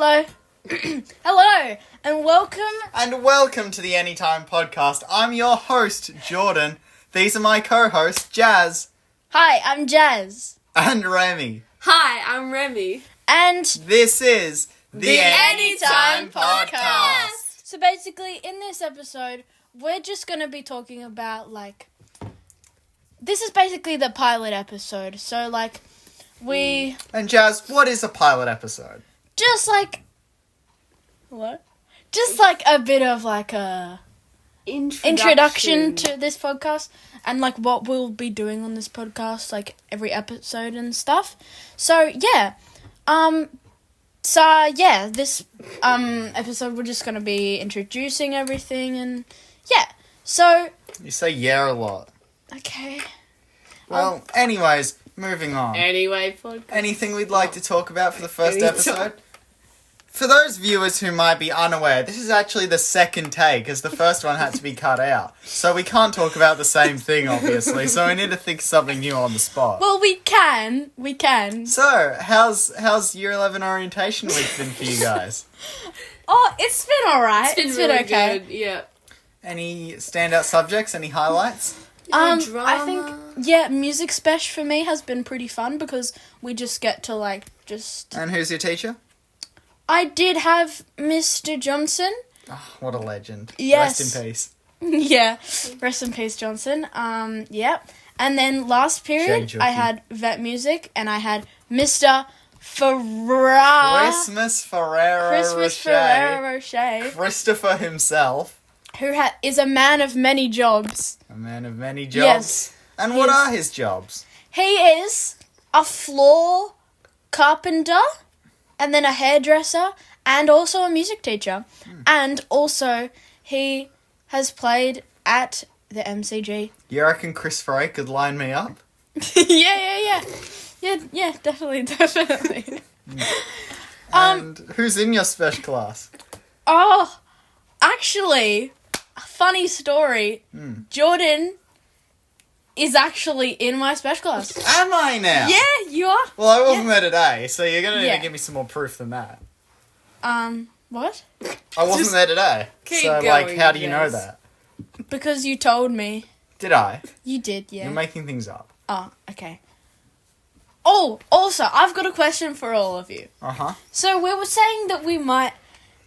Hello. Hello, and welcome. And welcome to the Anytime Podcast. I'm your host, Jordan. These are my co-hosts, Jazz. Hi, I'm Jazz. And Remy. Hi, I'm Remy. And This is the Anytime Podcast. so basically, in this episode, we're just going to be talking about, this is basically the pilot episode. So, we And Jazz, what is a pilot episode? just, what? Just, a bit of, a introduction to this podcast and what we'll be doing on this podcast, every episode and stuff. So yeah, this episode we're just gonna be introducing everything and yeah. So You say yeah a lot. okay. Well, anyways, moving on. Anyway, podcast. Anything we'd like to talk about for the first episode? For those viewers who might be unaware, this is actually the second take, as the first one had to be cut out. So we can't talk about the same thing, obviously, so we need to think of something new on the spot. Well, we can. So, how's Year 11 orientation week been for you guys? Oh, it's been alright. It's been really okay. good. Yeah. Any standout subjects? Any highlights? I Drama. think music spesh for me has been pretty fun because we just get to And who's your teacher? I did have Mr. Johnson. Oh, what a legend. Yes. Rest in peace. Yeah, rest in peace, Johnson. Yep. And then last period, Shane I Jockey. had vet music, and I had Mr. Ferrara. Christmas Ferrero Christmas Rocher. Ferrero Rocher, Christopher himself. who is a man of many jobs. A man of many jobs. Yes. And what He's- are his jobs? He is a floor carpenter, and then a hairdresser, and also a music teacher. And also, he has played at the MCG. You reckon Chris Frey could line me up? Yeah, definitely. And who's in your special class? Oh, actually, a funny story. Jordan is actually in my special class. Am I now? Yeah, you are. Well, I wasn't there today, so you're gonna need Yeah. to give me some more proof than that. What? I wasn't Just there today. keep So, going, how do you know Jess. that? Because you told me. Did I? You did, yeah. You're making things up. Oh, okay. Oh, also, I've got a question for all of you. Uh-huh. So we were saying that we might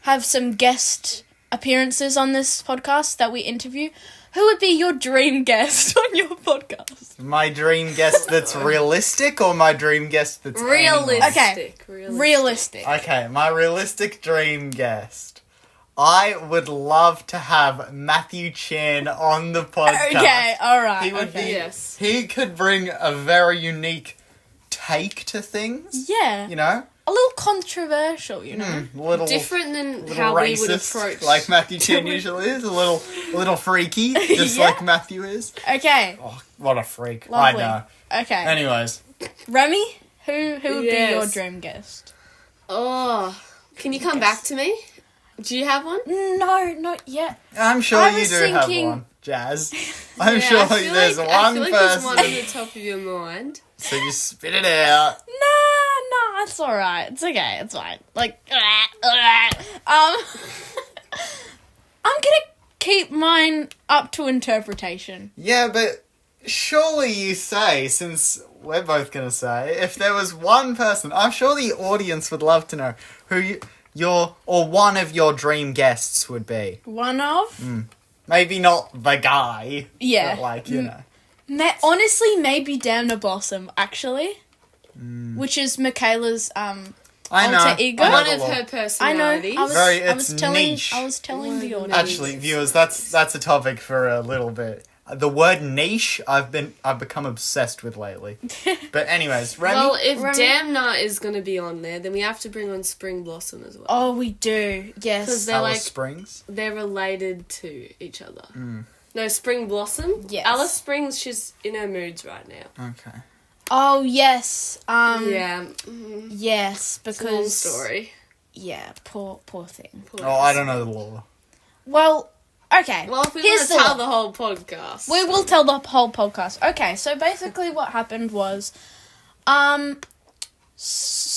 have some guest appearances on this podcast that we interview. Who would be your dream guest on your podcast? My dream guest that's realistic or my dream guest that's animal? Realistic. Okay. Realistic. Okay, my realistic dream guest. I would love to have Matthew Chan on the podcast. Okay, alright. He would okay. be. Yes. He could bring a very unique take to things. Yeah. You know, A little controversial, you know? little Different than little how we would racist, approach. like Matthew Chan usually is. A little freaky, just Yeah. like Matthew is. Okay. Oh, what a freak! Lovely. I know. Okay. Anyways, Remy, who would be your Yes. dream guest? Oh, can you come back to me? Do you have one? No, not yet. I'm sure I you was do thinking- have one, Jazz. I'm Yeah, sure I feel there's like, one I feel like person. there's one on the top of your mind. So you spit it out. No, it's alright. It's okay, it's fine. I'm gonna keep mine up to interpretation. Yeah, but surely you say, since we're both going to say, if there was one person, I'm sure the audience would love to know who your, or one of your dream guests would be. One of? Maybe not the guy. Yeah. But you know. Honestly, maybe Damn Blossom, actually. Which is Michaela's, I know. Alter ego? I know One the of law. her I know. personalities. I was telling niche. the audience. Actually, viewers, that's a topic for a little bit. The word niche, I've become obsessed with lately. But anyways, Remy. Well, if Remy- Damnat is going to be on there, then we have to bring on Spring Blossom as well. Oh, we do. Yes. 'Cause they're Alice like- Springs. They're related to each other. No, Spring Blossom? Yes. Alice Springs, she's in her moods right now. Okay. Oh, yes. Yeah. Yes, It's a long because... story. Yeah, poor thing. Poor Oh, I don't know the law. Well, okay. Well, if we Here's want to the tell law. the whole podcast. We will tell the whole podcast. Okay, so basically what happened was,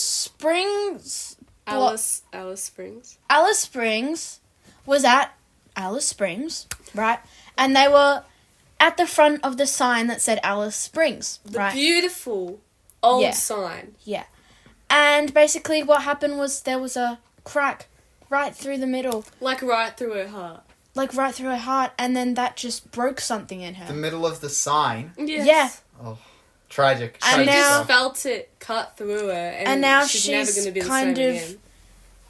Spring's Alice Springs. Alice Springs was at Alice Springs, right? And they were at the front of the sign that said Alice Springs, The right? beautiful old Yeah. sign. Yeah. And basically what happened was there was a crack right through the middle, Like right through her heart. like right through her heart, and then that just broke something in her. The middle of the sign. Yes. Yeah. Tragic. And She Tragic now- just stuff. felt it cut through her, and now she's never she's going to be the kind same of again.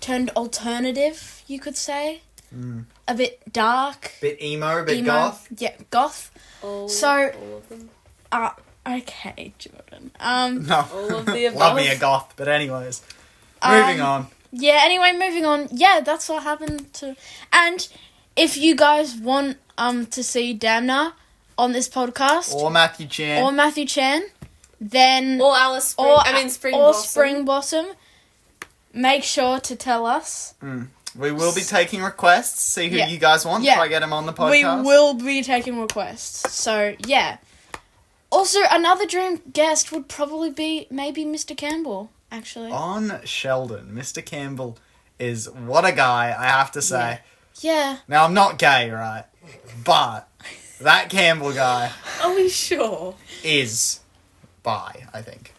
Turned alternative, you could say. Mm. A bit dark. Bit emo, a bit emo. goth. Yeah, goth. All So- of them. Okay, Jordan. No. All of the above. Love me a goth, but anyways. Moving on. Yeah, anyway, moving on. Yeah, that's what happened to... And if you guys want to see Damna on this podcast, Or Matthew Chan. or Matthew Chan, then... Or Alice Spring. Spring or Blossom. Spring Blossom, make sure to tell us. We will be taking requests. See who Yeah. you guys want. Yeah. Try get them on the podcast. We will be taking requests. So, yeah. Also, another dream guest would probably be maybe Mr. Campbell, actually. On Sheldon, Mr. Campbell is what a guy, I have to say. Yeah. Now, I'm not gay, right? But that Campbell guy Are we sure? is bi, I think.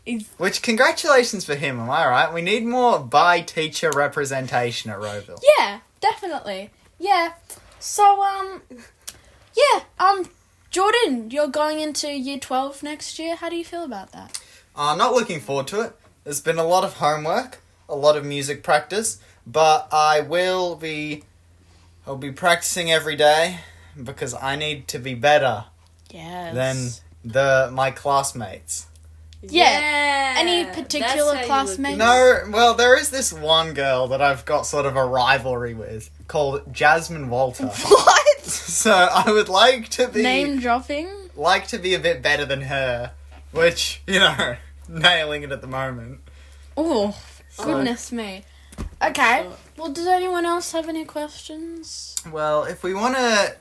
Is- Which, congratulations for him, am I right? We need more bi teacher representation at Rowville. Yeah, definitely. Yeah. So, Jordan, you're going into year 12 next year. How do you feel about that? I'm not looking forward to it. There's been a lot of homework, a lot of music practice, but I'll be practicing every day because I need to be better Yes. than my classmates. Yeah. Any That's particular how you classmates? No, well, there is this one girl that I've got sort of a rivalry with called Jasmine Walter. What? So I would like to be Name dropping? a bit better than her, which, nailing it at the moment. Oh, goodness me. Okay. Sure. Well, does anyone else have any questions? Well, if we want to,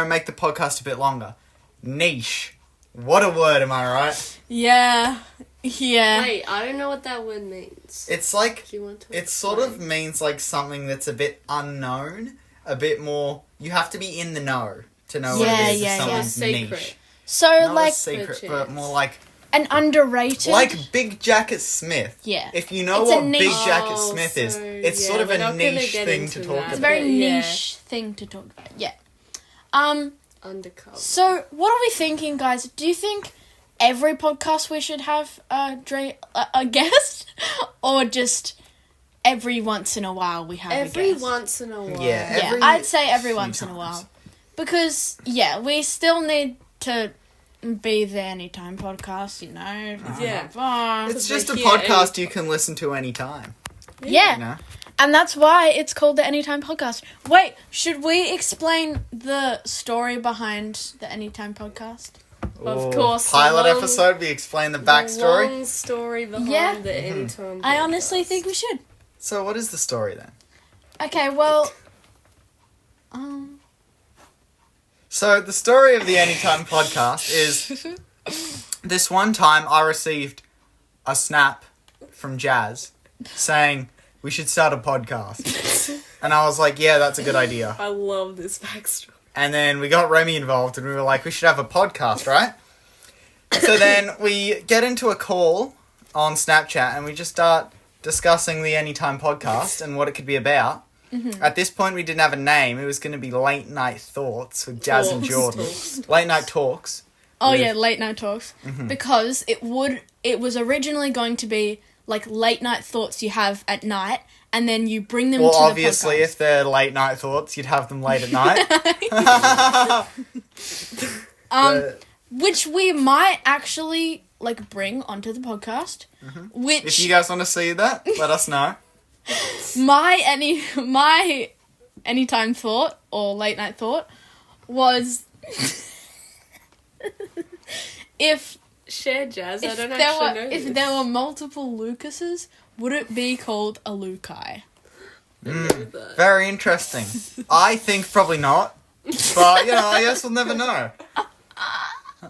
make the podcast a bit longer, niche. What a word, am I right? Yeah. Yeah. Wait, I don't know what that word means. It's like, Do you want to it sort of explain? means like something that's a bit unknown, a bit more, you have to be in the know to know what Yeah, it is. yeah, if someone's Secret. niche. So, Not like, a secret, Per but chance. more like underrated. Big Jacket Smith. Yeah. If you know It's a what Big niche- Jacket Oh, Smith is, so, it's yeah, sort of we're a not gonna niche get thing into to talk that. It's a about. very Yeah. niche thing to talk about. Yeah. Undercover. So, what are we thinking, guys? Do you think every podcast we should have a guest? Or just every once in a while we have a Every guest? once in a while. Yeah, Yeah, every I'd say every few once in a times. while. Because, we still need to be the Anytime podcast, Yeah. blah. It's just a Like, yeah, podcast you can listen to anytime. Yeah. You know? And that's why it's called the Anytime Podcast. Wait, should we explain the story behind the Anytime Podcast? Of Ooh, course, Pilot long- episode, we explain the backstory. Long story behind Yeah. the Anytime. I honestly podcast. think we should. So what is the story then? Okay, well, So the story of the Anytime Podcast is this one time I received a snap from Jazz saying we should start a podcast. And I was like, yeah, that's a good idea. I love this backstory. And then we got Remy involved and we were like, we should have a podcast, right? So then we get into a call on Snapchat and we just start discussing the Anytime Podcast and what it could be about. Mm-hmm. At this point, we didn't have a name. It was going to be Late Night Thoughts with Jazz and Talks, Jordan. talks. Late Night Talks. oh With- yeah, late night talks. Because it was originally going to be like late night thoughts you have at night, and then you bring them Well, to obviously, the podcast. if they're late night thoughts, you'd have them late at night. But Which we might actually like bring onto the podcast. Which if you guys want to see that, let us know. my anytime thought or late night thought was if Share Jazz. I if don't there actually were know if this. there were multiple Lucases, would it be called a Lucai? Very interesting. I think probably not. But, I guess we'll never know.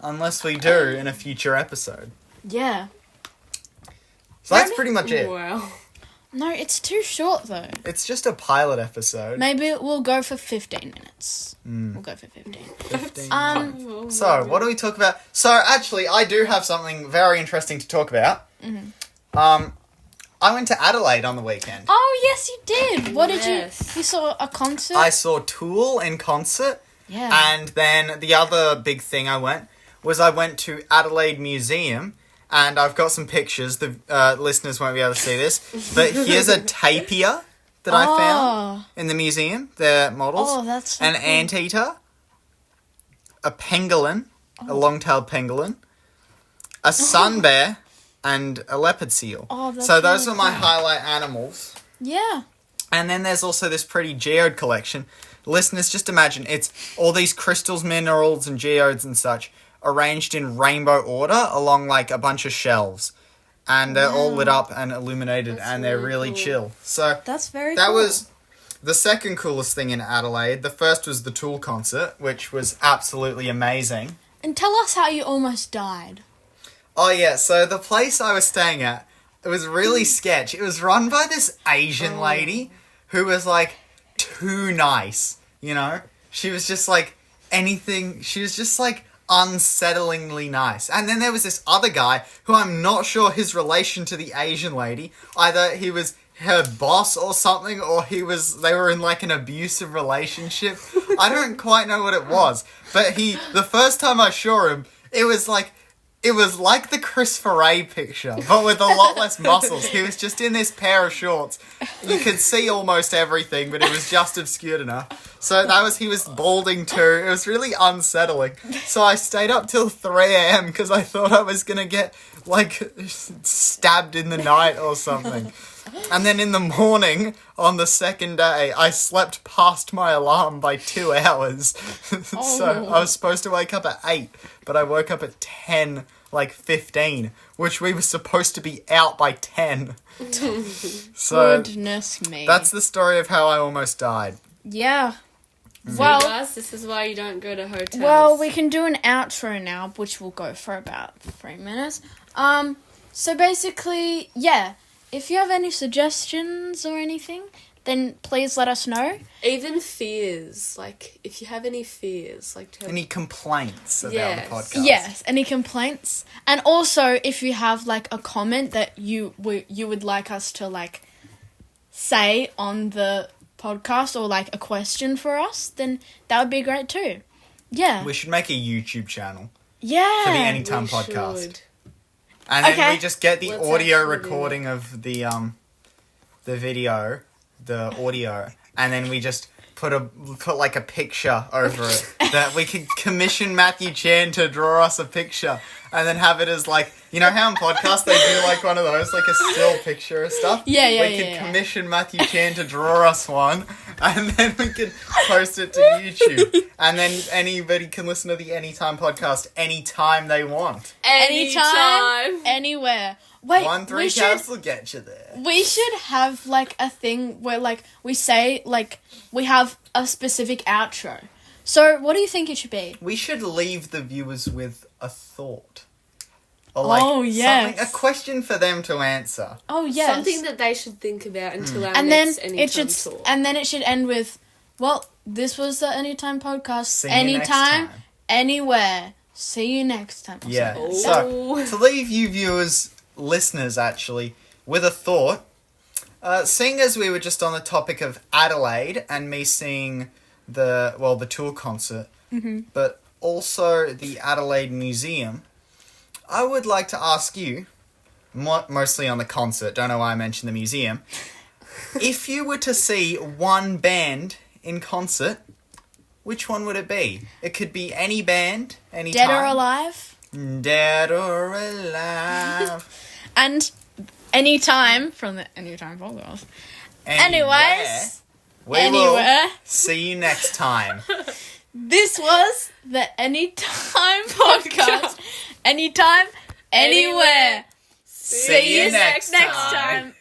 Unless we do in a future episode. Yeah. So that's pretty much it. Wow. No, it's too short though. It's just a pilot episode. Maybe we'll go for 15 minutes. We'll go for 15. 15. So, what do we talk about? So, actually, I do have something very interesting to talk about. I went to Adelaide on the weekend. Oh, yes, you did. What did Yes. you saw a concert? I saw Tool in concert. Yeah. And then the other big thing I went to Adelaide Museum. And I've got some pictures. The listeners won't be able to see this. But here's a tapir that I found in the museum. They're models. Oh, that's so An cool. anteater. A pangolin. A long-tailed pangolin. A sun bear. And a leopard seal. Oh, that's so those really were my cool. highlight animals. Yeah. And then there's also this pretty geode collection. Listeners, just imagine, it's all these crystals, minerals, and geodes and such arranged in rainbow order along like a bunch of shelves. And they're all lit up and illuminated, and they're really really cool. chill. So That's very that cool. was the second coolest thing in Adelaide. The first was the Tool concert, which was absolutely amazing. And tell us how you almost died. Oh yeah, so the place I was staying at, it was really sketch. It was run by this Asian lady who was like too nice, you know? She was just like she was just like unsettlingly nice. And then there was this other guy who I'm not sure his relation to the Asian lady. Either he was her boss or something, or they were in like an abusive relationship. I don't quite know what it was. But the first time I saw him, it was like the Chris Ferre picture, but with a lot less muscles. He was just in this pair of shorts. You could see almost everything, but it was just obscured enough. So he was balding too. It was really unsettling. So I stayed up till 3 a.m. because I thought I was going to get, like, stabbed in the night or something. And then in the morning, on the second day, I slept past my alarm by 2 hours. So I was supposed to wake up at 8, but I woke up at 10:15, which we were supposed to be out by 10. So Goodness me. that's the story of how I almost died. Yeah. Well, Well, guys, this is why you don't go to hotels. well, we can do an outro now, which will go for about 3 minutes. So basically, yeah. If you have any suggestions or anything, then please let us know. Even fears, like, if you have any fears, like... Any complaints about Yes. the podcast? Yes, any complaints. And also, if you have, like, a comment that you would like us to, like, say on the podcast or, like, a question for us, then that would be great too. Yeah. We should make a YouTube channel Yeah. for the Anytime We podcast. should. And then Okay. we just get the Let's audio actually do recording of the video, the audio, and then we just put like a picture over it that we could commission Matthew Chan to draw us a picture, and then have it as like, you know how on podcasts they do like one of those, like a still picture of stuff. Yeah, yeah, We could yeah. commission Matthew Chan to draw us one, and then we could post it to YouTube, and then anybody can listen to the Anytime podcast anytime they want. Anytime, anywhere. Wait, 1-3 we should caps will get you there. we should have like a thing where like we say like we have a specific outro. So what do you think it should be? We should leave the viewers with a thought. Or like Oh, yes. a question for them to answer. Oh yes. Something that they should think about until our and then next Anytime it should talk. and then it should end with, well, this was the Anytime podcast. See you next Anytime, time. anywhere. See you next time. or Yeah. something. So, to leave you viewers, listeners actually, with a thought, seeing as we were just on the topic of Adelaide and me seeing the Tool concert, but also the Adelaide Museum, I would like to ask you, mostly on the concert, don't know why I mentioned the museum, if you were to see one band in concert, which one would it be? It could be any band, any Dead time. or alive. Dead or alive. And anytime from the Anytime podcast. Anywhere. Anyways, We anywhere. will see you next time. This was the Anytime podcast. Anytime, anywhere. See you next time.